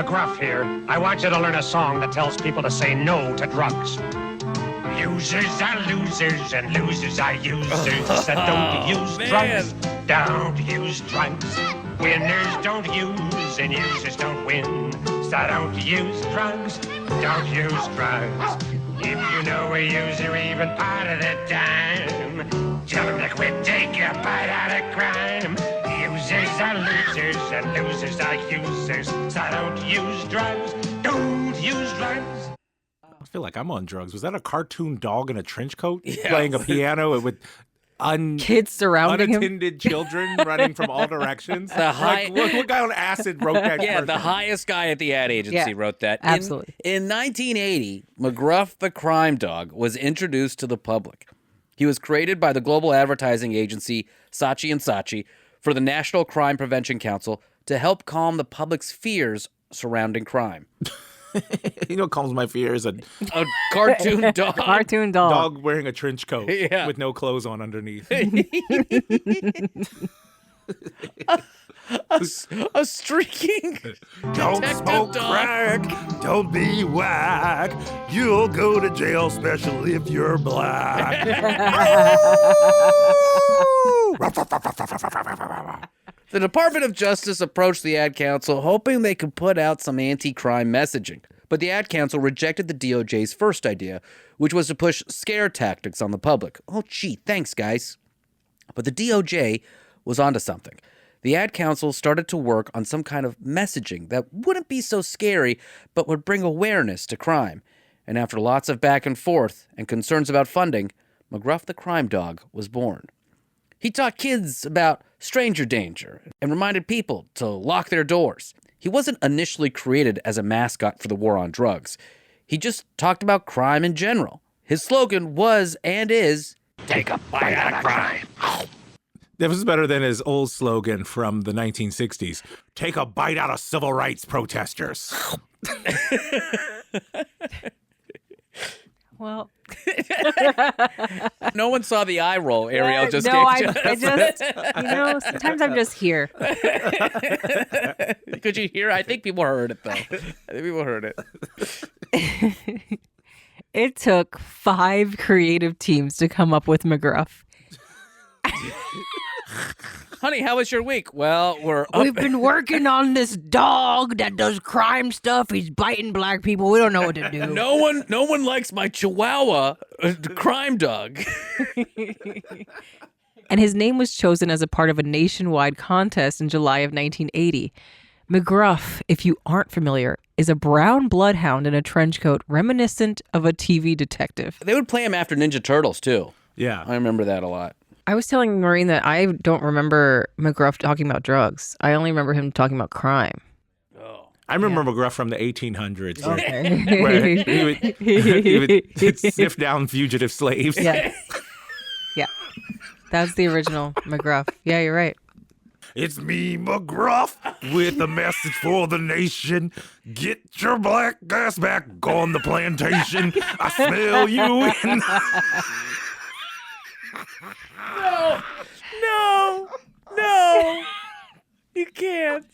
McGruff here. I want you to learn a song that tells people to say no to drugs. Users are losers and losers are users. So don't use drugs. Don't use drugs. Winners don't use and users don't win. So don't use drugs. Don't use drugs. If you know a user even part of the time, tell them to quit, take a bite out of crime. Users are losers and losers are users. So don't use drugs. Don't use drugs. I feel like I'm on drugs. Was that a cartoon dog in a trench coat playing a piano with kids surrounding unattended children running from all directions? What guy on acid wrote that? Yeah, the highest guy at the ad agency wrote that. Absolutely. In 1980, McGruff the Crime Dog was introduced to the public. He was created by the global advertising agency Saatchi & Saatchi for the National Crime Prevention Council to help calm the public's fears surrounding crime. You know what calms my fears? A cartoon dog. Cartoon dog. Dog wearing a trench coat with no clothes on underneath. a streaking Don't smoke crack. Don't be whack. You'll go to jail, especially if you're black. The Department of Justice approached the Ad Council hoping they could put out some anti-crime messaging. But the Ad Council rejected the DOJ's first idea, which was to push scare tactics on the public. Oh, gee, thanks, guys. But the DOJ was onto something. The Ad Council started to work on some kind of messaging that wouldn't be so scary, but would bring awareness to crime. And after lots of back and forth and concerns about funding, McGruff the Crime Dog was born. He taught kids about stranger danger and reminded people to lock their doors. He wasn't initially created as a mascot for the war on drugs. He just talked about crime in general. His slogan was and is, Take a bite out of crime. That was better than his old slogan from the 1960s. Take a bite out of civil rights protesters. Well, no one saw the eye roll Ariel just no, gave you. I just, sometimes I'm just here. Could you hear? I think people heard it, though. I think people heard it. It took 5 creative teams to come up with McGruff. Honey, how was your week? Well, we've been working on this dog that does crime stuff. He's biting black people. We don't know what to do. No one likes my Chihuahua crime dog. And his name was chosen as a part of a nationwide contest in July of 1980. McGruff, if you aren't familiar, is a brown bloodhound in a trench coat reminiscent of a TV detective. They would play him after Ninja Turtles, too. Yeah. I remember that a lot. I was telling Maureen that I don't remember McGruff talking about drugs. I only remember him talking about crime. Oh. I remember McGruff from the 1800s. Okay. Where he would sniff down fugitive slaves. Yeah. Yeah. That's the original McGruff. Yeah, you're right. It's me, McGruff, with a message for the nation. Get your black ass back on the plantation. I smell you in No. You can't.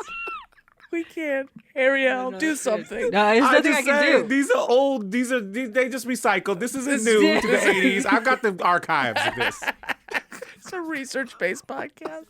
We can't. Ariel, do something. No, there's nothing I can do. These are old. They just recycled. This isn't new to the 80s. I've got the archives of this. It's a research-based podcast.